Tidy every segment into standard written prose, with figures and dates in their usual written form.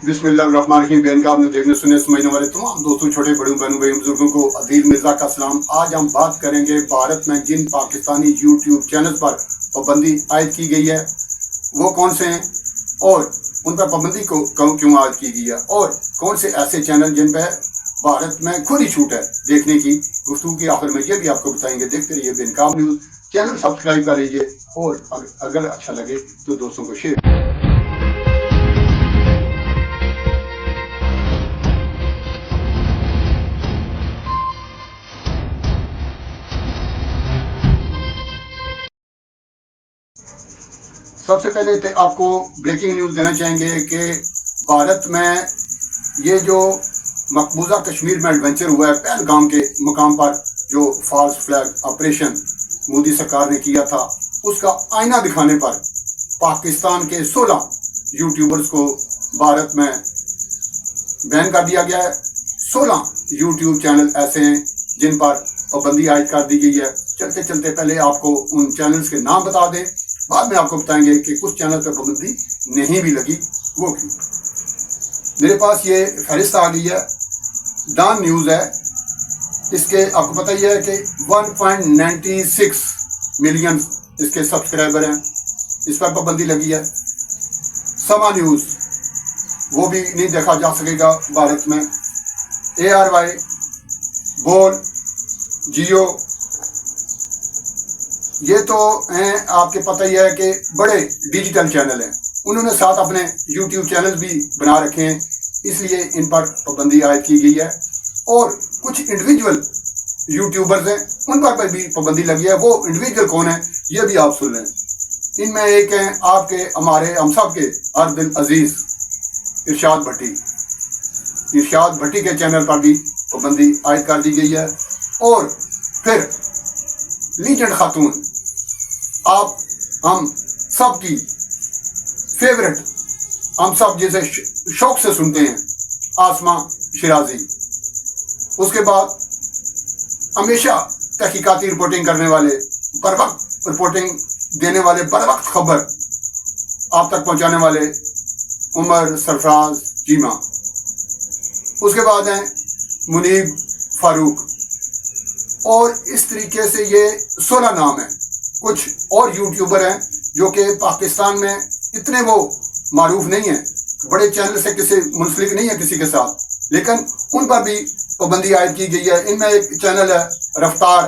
बिस्मिल्लाहिर्रहमानिर्रहीम। बहन का आपने देखने सुने समझने वाले तमाम दोस्तों, छोटे बड़ों, बहनों, भाई, बुजुर्गों को अदील मिर्जा का सलाम। आज हम बात करेंगे भारत में जिन पाकिस्तानी यूट्यूब चैनल पर पाबंदी आयद की गई है वो कौन से हैं और उन पर पाबंदी को क्यों आयद की गई है, और कौन से ऐसे चैनल जिन पर भारत में खुद ही छूट है देखने की। गुफ्तगू के आखिर में ये भी आपको बताएंगे। देखते रहिए बेनकाब न्यूज़। चैनल सब्सक्राइब कर लीजिए और अगर अच्छा लगे तो दोस्तों को शेयर। सबसे पहले तो आपको ब्रेकिंग न्यूज़ देना चाहेंगे कि भारत में ये जो मकबूजा कश्मीर में एडवेंचर हुआ है पहलगाम के मकाम पर, जो फॉल्स फ्लैग ऑपरेशन मोदी सरकार ने किया था, उसका आईना दिखाने पर पाकिस्तान के 16 यूट्यूबर्स को भारत में बैन कर दिया गया है। 16 यूट्यूब चैनल ऐसे हैं जिन पर पाबंदी आयद कर दी गई है। चलते चलते पहले आपको उन चैनल्स के नाम बता दें, बाद में आपको बताएंगे कि कुछ चैनल पर पाबंदी नहीं भी लगी, वो क्यों। मेरे पास ये फहरिस्त आ गई है, डॉन न्यूज़ है। इसके आपको पता ही है कि 1.96 मिलियन इसके सब्सक्राइबर हैं, इस पर पाबंदी लगी है। समा न्यूज़ वो भी नहीं देखा जा सकेगा भारत में। ARY, बोल, जियो, ये तो हैं आपके पता ही है कि बड़े डिजिटल चैनल हैं। उन्होंने साथ अपने यूट्यूब चैनल भी बना रखे हैं, इसलिए इन पर पाबंदी आयद की गई है। और कुछ इंडिविजुअल यूट्यूबर्स हैं, उन पर भी पाबंदी लगी है। वो इंडिविजुअल कौन है ये भी आप सुन लें। इनमें एक हैं आपके हमारे हम सब के हर दिन अजीज इरशाद भट्टी। इरशाद भट्टी के चैनल पर भी पाबंदी आयद कर दी गई है। और फिर लीजेंड खातून, आप हम सब की फेवरेट, हम सब जिसे शौक से सुनते हैं, आसमा शिराजी। उसके बाद हमेशा तहकीकाती रिपोर्टिंग करने वाले, बर वक्त रिपोर्टिंग देने वाले, बर वक्त खबर आप तक पहुंचाने वाले उमर सरफराज चीमा। उसके बाद हैं मुनीब फारूक। और इस तरीके से ये 16 नाम हैं। कुछ और यूट्यूबर हैं जो कि पाकिस्तान में इतने वो मारूफ नहीं हैं, बड़े चैनल से किसी मुंसलिक नहीं है किसी के साथ, लेकिन उन पर भी पाबंदी आयद की गई है। इनमें एक चैनल है रफ्तार,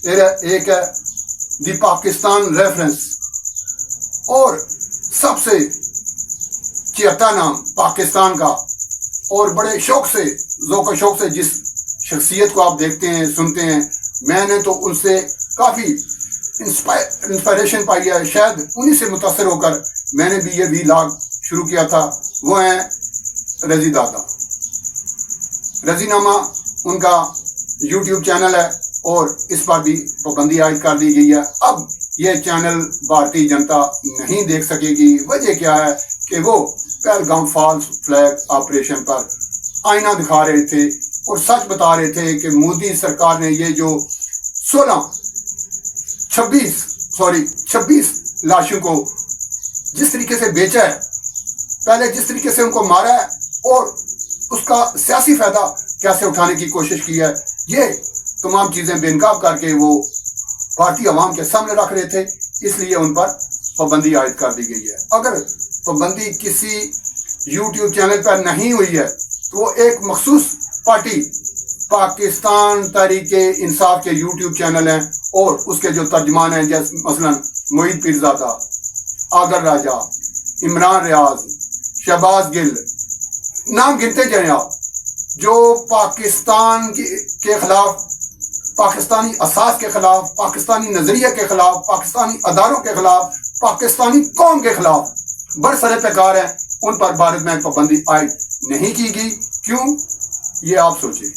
एक है दी पाकिस्तान रेफरेंस, और सबसे चियता नाम पाकिस्तान का। और बड़े शौक से, ज़ौक़ शौक से जिस शख्सियत को आप देखते हैं, सुनते हैं, मैंने तो उनसे काफ़ी इंस्पायरेशन पाई है। शायद उन्हीं से मुतासर होकर मैंने भी ये व्लॉग शुरू किया था। वो हैं रजी दादा। रजीनामा उनका यूट्यूब चैनल है और इस पर भी पाबंदी आयद कर दी गई है। अब ये चैनल भारतीय जनता नहीं देख सकेगी। वजह क्या है कि वो पहलगाम फॉल्स फ्लैग ऑपरेशन पर आईना दिखा रहे थे और सच बता रहे थे कि मोदी सरकार ने ये जो 26 लाशों को जिस तरीके से बेचा है, पहले जिस तरीके से उनको मारा है और उसका सियासी फायदा कैसे उठाने की कोशिश की है, ये तमाम चीजें बेनकाब करके वो भारतीय अवाम के सामने रख रहे थे, इसलिए उन पर पाबंदी आयद कर दी गई है। अगर पाबंदी किसी यूट्यूब चैनल पर नहीं हुई है तो वो एक मखसूस पार्टी पाकिस्तान तहरीके इंसाफ के यूट्यूब चैनल हैं और उसके जो तर्जमान हैं, जैसे मसलन मोहित पीरजादा, आगर राजा, इमरान रियाज, शहबाज गिल, नाम गिनते जाएं आप, जो पाकिस्तान के खिलाफ, पाकिस्तानी असास के खिलाफ, पाकिस्तानी नजरिए के खिलाफ, पाकिस्तानी अदारों के खिलाफ, पाकिस्तानी कौम के खिलाफ बरसरे पैकार है। उन पर भारत में पाबंदी आयद नहीं की गई। क्यों, ये आप सोचिए।